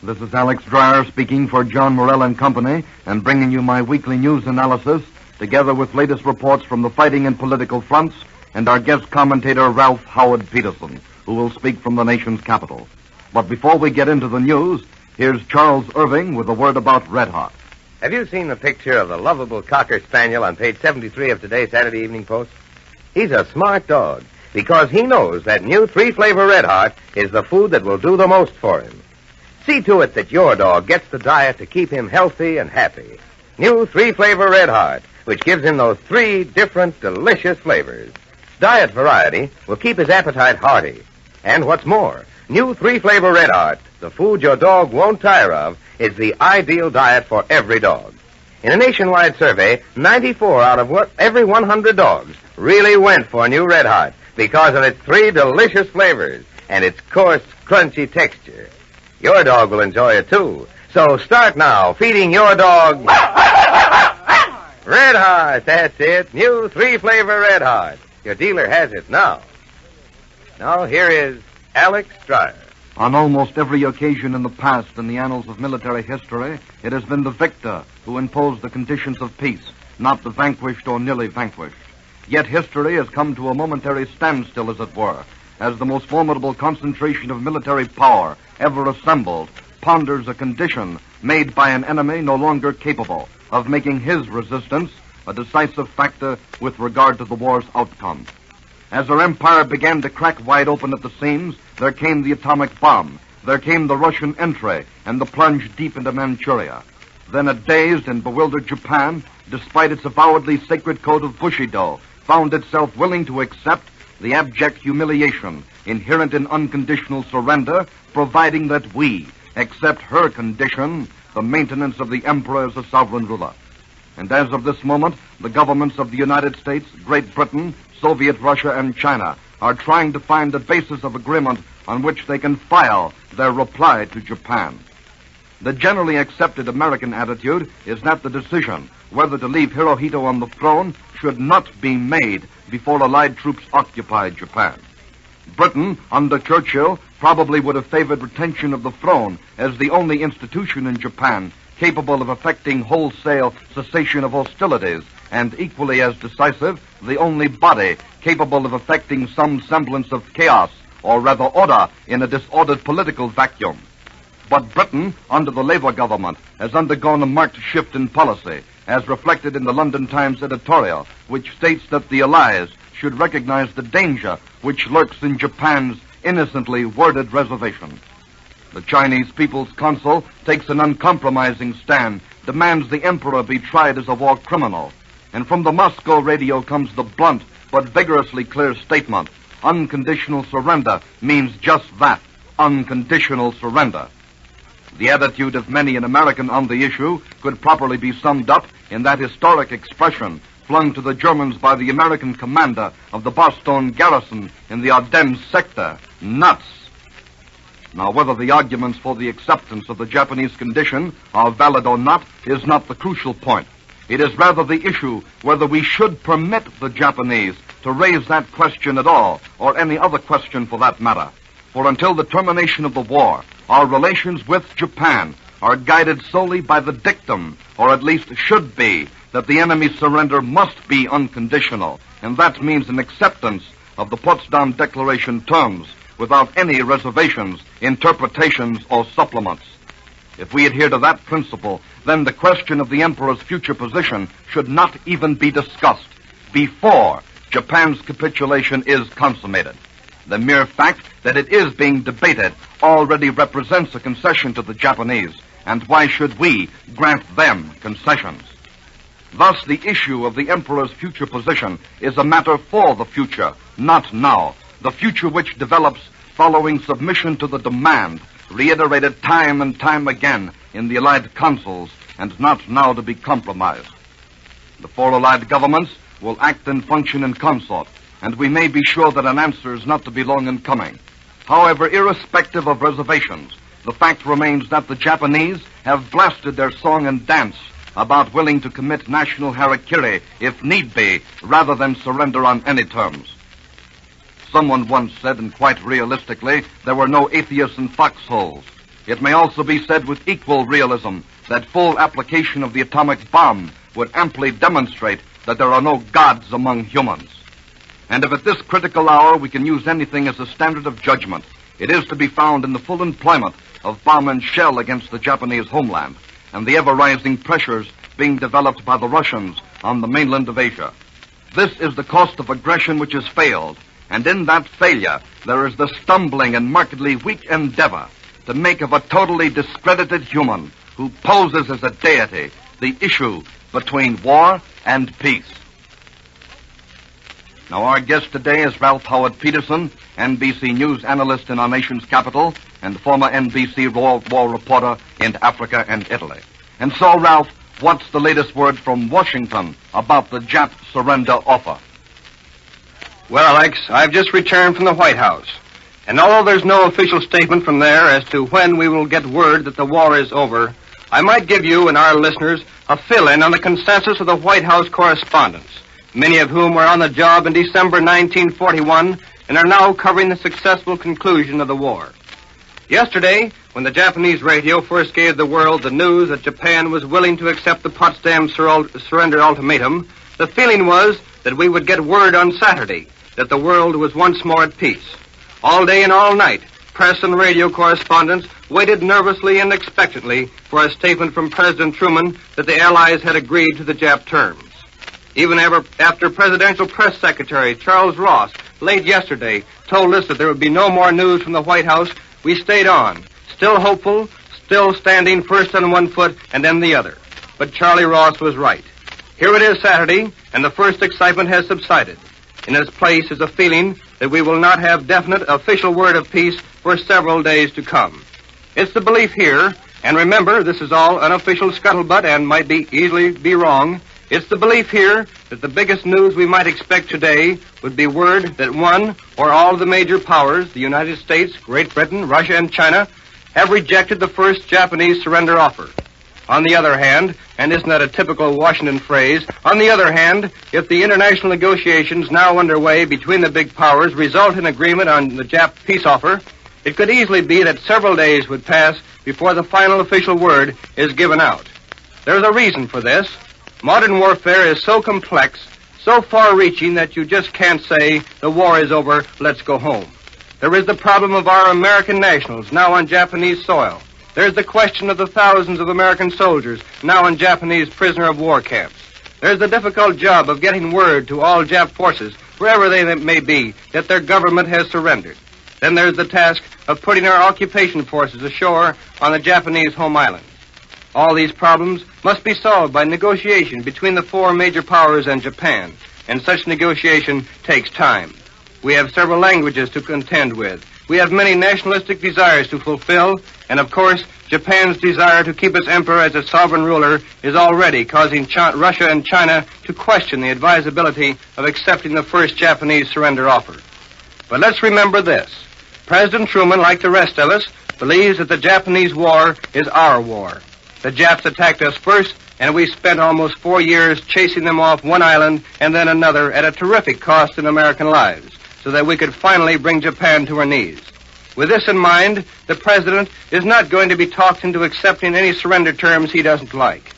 This is Alex Dreyer speaking for John Morell and Company and bringing you my weekly news analysis together with latest reports from the fighting and political fronts and our guest commentator Ralph Howard Peterson, who will speak from the nation's capital. But before we get into the news, here's Charles Irving with a word about Red Hot. Have you seen the picture of the lovable Cocker Spaniel on page 73 of today's Saturday Evening Post? He's a smart dog because he knows that new three-flavor Red Hot is the food that will do the most for him. See to it that your dog gets the diet to keep him healthy and happy. New three-flavor Red Hot, which gives him those three different delicious flavors. Diet variety will keep his appetite hearty. And what's more, new three-flavor Red Hot, the food your dog won't tire of, is the ideal diet for every dog. In a nationwide survey, 94 out of every 100 dogs really went for new Red Hot because of its three delicious flavors and its coarse, crunchy texture. Your dog will enjoy it, too. So start now feeding your dog Red Hot. That's it. New three-flavor Red Hot. Your dealer has it now. Now, here is Alex Dreyer. On almost every occasion in the past in the annals of military history, it has been the victor who imposed the conditions of peace, not the vanquished or nearly vanquished. Yet history has come to a momentary standstill, as it were, as the most formidable concentration of military power ever assembled ponders a condition made by an enemy no longer capable of making his resistance a decisive factor with regard to the war's outcome. As our empire began to crack wide open at the seams, there came the atomic bomb, there came the Russian entry, and the plunge deep into Manchuria. Then a dazed and bewildered Japan, despite its avowedly sacred code of Bushido, found itself willing to accept the abject humiliation inherent in unconditional surrender, providing that we accept her condition, the maintenance of the emperor as a sovereign ruler. And as of this moment, the governments of the United States, Great Britain, Soviet Russia, and China are trying to find a basis of agreement on which they can file their reply to Japan. The generally accepted American attitude is that the decision whether to leave Hirohito on the throne should not be made before Allied troops occupy Japan. Britain, under Churchill, probably would have favored retention of the throne as the only institution in Japan capable of effecting wholesale cessation of hostilities, and equally as decisive, the only body capable of effecting some semblance of chaos, or rather order, in a disordered political vacuum. But Britain, under the Labour government, has undergone a marked shift in policy, as reflected in the London Times editorial, which states that the Allies should recognize the danger which lurks in Japan's innocently worded reservation. The Chinese People's Consul takes an uncompromising stand, demands the emperor be tried as a war criminal. And from the Moscow radio comes the blunt but vigorously clear statement: unconditional surrender means just that, unconditional surrender. The attitude of many in America on the issue could properly be summed up in that historic expression flung to the Germans by the American commander of the Boston garrison in the Ardennes sector: nuts. Now, whether the arguments for the acceptance of the Japanese condition are valid or not is not the crucial point. It is rather the issue whether we should permit the Japanese to raise that question at all, or any other question for that matter. For until the termination of the war, our relations with Japan are guided solely by the dictum, or at least should be, that the enemy's surrender must be unconditional, and that means an acceptance of the Potsdam Declaration terms without any reservations, interpretations, or supplements. If we adhere to that principle, then the question of the emperor's future position should not even be discussed before Japan's capitulation is consummated. The mere fact that it is being debated already represents a concession to the Japanese, and why should we grant them concessions? Thus, the issue of the emperor's future position is a matter for the future, not now. The future which develops following submission to the demand reiterated time and time again in the Allied councils, and not now to be compromised. The four Allied governments will act and function in consort, and we may be sure that an answer is not to be long in coming. However, irrespective of reservations, the fact remains that the Japanese have blasted their song and dance about willing to commit national harakiri, if need be, rather than surrender on any terms. Someone once said, and quite realistically, there were no atheists in foxholes. It may also be said with equal realism that full application of the atomic bomb would amply demonstrate that there are no gods among humans. And if at this critical hour we can use anything as a standard of judgment, it is to be found in the full employment of bomb and shell against the Japanese homeland and the ever-rising pressures being developed by the Russians on the mainland of Asia. This is the cost of aggression which has failed, and in that failure there is the stumbling and markedly weak endeavor to make of a totally discredited human who poses as a deity the issue between war and peace. Now, our guest today is Ralph Howard Peterson, NBC News analyst in our nation's capital and former NBC war reporter in Africa and Italy. And so, Ralph, what's the latest word from Washington about the Jap surrender offer? Well, Alex, I've just returned from the White House. And although there's no official statement from there as to when we will get word that the war is over, I might give you and our listeners a fill-in on the consensus of the White House correspondents, many of whom were on the job in December 1941 and are now covering the successful conclusion of the war. Yesterday, when the Japanese radio first gave the world the news that Japan was willing to accept the Potsdam surrender ultimatum, the feeling was that we would get word on Saturday that the world was once more at peace. All day and all night, press and radio correspondents waited nervously and expectantly for a statement from President Truman that the Allies had agreed to the Jap terms. Even after Presidential Press Secretary Charles Ross, late yesterday, told us that there would be no more news from the White House, we stayed on, still hopeful, still standing first on one foot and then the other. But Charlie Ross was right. Here it is Saturday, and the first excitement has subsided. In its place is a feeling that we will not have definite official word of peace for several days to come. It's the belief here, and remember, this is all unofficial scuttlebutt and might easily be wrong. It's the belief here that the biggest news we might expect today would be word that one or all of the major powers, the United States, Great Britain, Russia, and China, have rejected the first Japanese surrender offer. On the other hand, and isn't that a typical Washington phrase, on the other hand, if the international negotiations now underway between the big powers result in agreement on the Jap peace offer, it could easily be that several days would pass before the final official word is given out. There's a reason for this. Modern warfare is so complex, so far-reaching that you just can't say, the war is over, let's go home. There is the problem of our American nationals now on Japanese soil. There's the question of the thousands of American soldiers now in Japanese prisoner of war camps. There's the difficult job of getting word to all Jap forces, wherever they may be, that their government has surrendered. Then there's the task of putting our occupation forces ashore on the Japanese home islands. All these problems must be solved by negotiation between the four major powers and Japan, and such negotiation takes time. We have several languages to contend with. We have many nationalistic desires to fulfill, and of course, Japan's desire to keep its emperor as a sovereign ruler is already causing Russia and China to question the advisability of accepting the first Japanese surrender offer. But let's remember this. President Truman, like the rest of us, believes that the Japanese war is our war. The Japs attacked us first, and we spent almost 4 years chasing them off one island and then another at a terrific cost in American lives, so that we could finally bring Japan to her knees. With this in mind, the President is not going to be talked into accepting any surrender terms he doesn't like.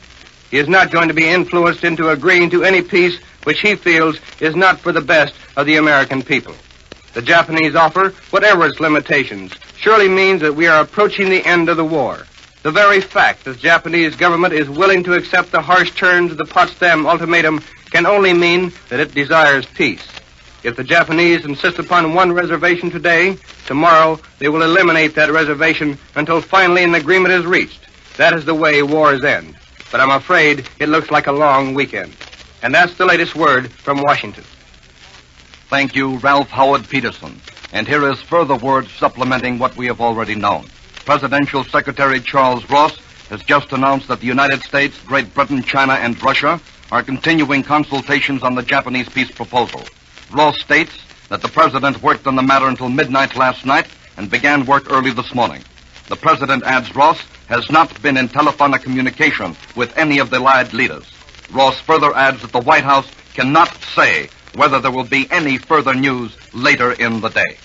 He is not going to be influenced into agreeing to any peace which he feels is not for the best of the American people. The Japanese offer, whatever its limitations, surely means that we are approaching the end of the war. The very fact that the Japanese government is willing to accept the harsh terms of the Potsdam ultimatum can only mean that it desires peace. If the Japanese insist upon one reservation today, tomorrow they will eliminate that reservation until finally an agreement is reached. That is the way wars end. But I'm afraid it looks like a long weekend. And that's the latest word from Washington. Thank you, Ralph Howard Peterson. And here is further word supplementing what we have already known. Presidential Secretary Charles Ross has just announced that the United States, Great Britain, China, and Russia are continuing consultations on the Japanese peace proposal. Ross states that the President worked on the matter until midnight last night and began work early this morning. The President, adds Ross, has not been in telephonic communication with any of the Allied leaders. Ross further adds that the White House cannot say whether there will be any further news later in the day.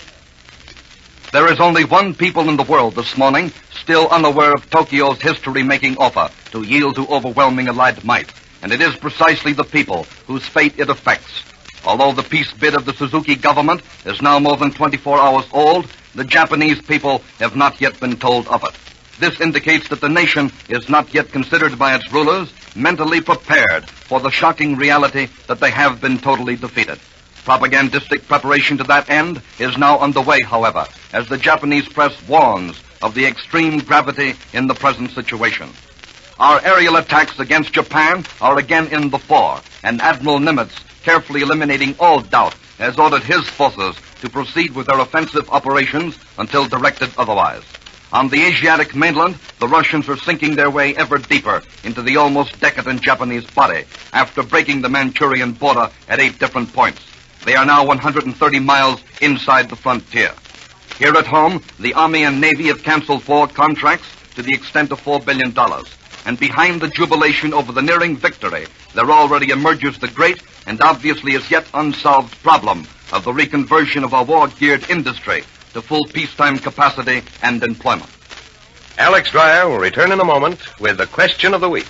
There is only one people in the world this morning still unaware of Tokyo's history-making offer to yield to overwhelming Allied might, and it is precisely the people whose fate it affects. Although the peace bid of the Suzuki government is now more than 24 hours old, the Japanese people have not yet been told of it. This indicates that the nation is not yet considered by its rulers mentally prepared for the shocking reality that they have been totally defeated. Propagandistic preparation to that end is now underway, however, as the Japanese press warns of the extreme gravity in the present situation. Our aerial attacks against Japan are again in the fore, and Admiral Nimitz, carefully eliminating all doubt, has ordered his forces to proceed with their offensive operations until directed otherwise. On the Asiatic mainland, the Russians are sinking their way ever deeper into the almost decadent Japanese body after breaking the Manchurian border at 8 different points. They are now 130 miles inside the frontier. Here at home, the Army and Navy have canceled war contracts to the extent of $4 billion. And behind the jubilation over the nearing victory, there already emerges the great and obviously as yet unsolved problem of the reconversion of our war-geared industry to full peacetime capacity and employment. Alex Dreyer will return in a moment with the question of the week.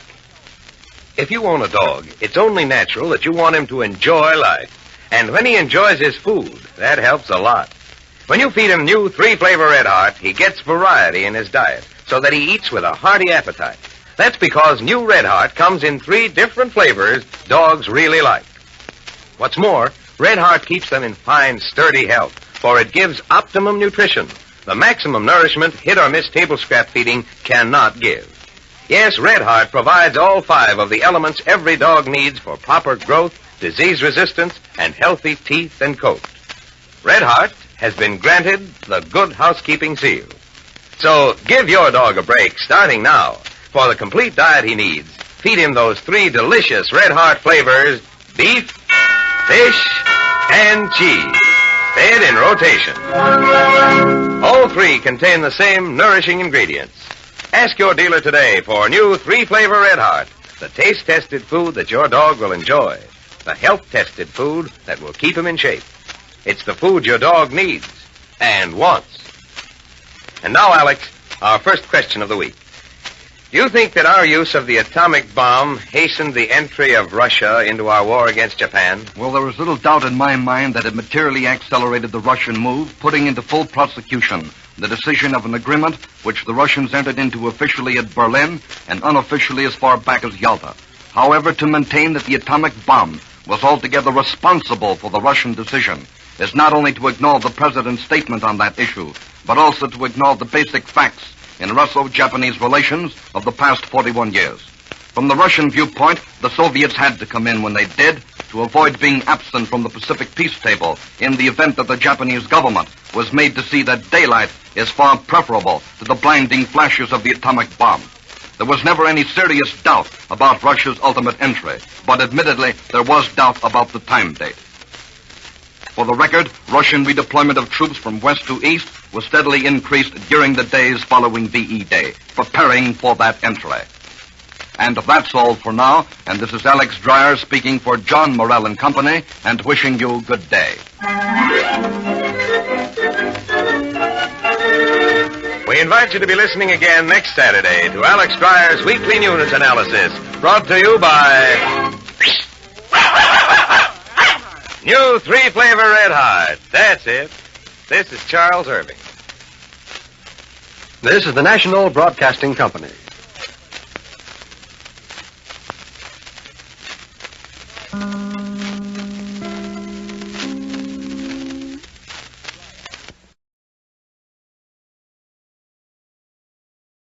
If you own a dog, it's only natural that you want him to enjoy life. And when he enjoys his food, that helps a lot. When you feed him new 3-flavor Red Heart, he gets variety in his diet so that he eats with a hearty appetite. That's because new Red Heart comes in 3 different flavors dogs really like. What's more, Red Heart keeps them in fine, sturdy health, for it gives optimum nutrition, the maximum nourishment hit-or-miss table scrap feeding cannot give. Yes, Red Heart provides all 5 of the elements every dog needs for proper growth, disease resistance, and healthy teeth and coat. Red Heart has been granted the Good Housekeeping seal. So give your dog a break starting now. For the complete diet he needs, feed him those 3 delicious Red Heart flavors: beef, fish, and cheese. Fed in rotation. All 3 contain the same nourishing ingredients. Ask your dealer today for new 3-flavor Red Heart, the taste-tested food that your dog will enjoy, the health-tested food that will keep him in shape. It's the food your dog needs and wants. And now, Alex, our first question of the week. Do you think that our use of the atomic bomb hastened the entry of Russia into our war against Japan? Well, there is little doubt in my mind that it materially accelerated the Russian move, putting into full prosecution the decision of an agreement which the Russians entered into officially at Berlin and unofficially as far back as Yalta. However, to maintain that the atomic bomb was altogether responsible for the Russian decision is not only to ignore the president's statement on that issue, but also to ignore the basic facts in Russo-Japanese relations of the past 41 years. From the Russian viewpoint, the Soviets had to come in when they did to avoid being absent from the Pacific peace table in the event that the Japanese government was made to see that daylight is far preferable to the blinding flashes of the atomic bomb. There was never any serious doubt about Russia's ultimate entry, but admittedly there was doubt about the time date. For the record, Russian redeployment of troops from west to east was steadily increased during the days following VE Day, preparing for that entry. And that's all for now, and this is Alex Dreyer speaking for John Morell and Company, and wishing you good day. We invite you to be listening again next Saturday to Alex Dreyer's Weekly News Analysis, brought to you by New 3-flavor Red Heart. That's it. This is Charles Irving. This is the National Broadcasting Company.